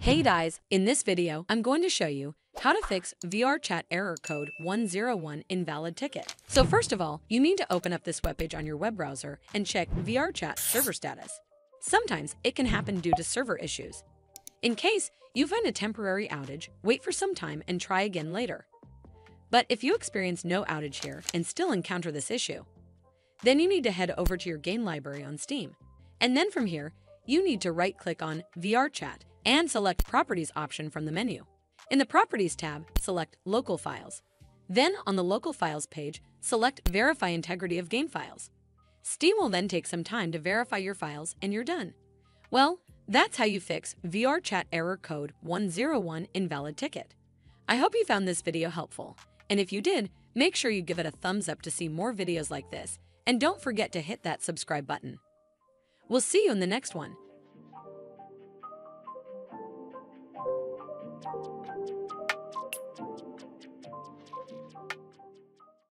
Hey guys, in this video, I'm going to show you how to fix VRChat Error Code 101 Invalid Ticket. So first of all, you need to open up this webpage on your web browser and check VRChat server status. Sometimes it can happen due to server issues. In case you find a temporary outage, wait for some time and try again later. But if you experience no outage here and still encounter this issue, then you need to head over to your game library on Steam. And then from here, you need to right-click on VRChat and select Properties option from the menu. In the Properties tab, select Local Files. Then on the Local Files page, select Verify Integrity of Game Files. Steam will then take some time to verify your files and you're done. Well, that's how you fix VRChat Error Code 101 Invalid Ticket. I hope you found this video helpful. And if you did, make sure you give it a thumbs up to see more videos like this. And don't forget to hit that subscribe button. We'll see you in the next one.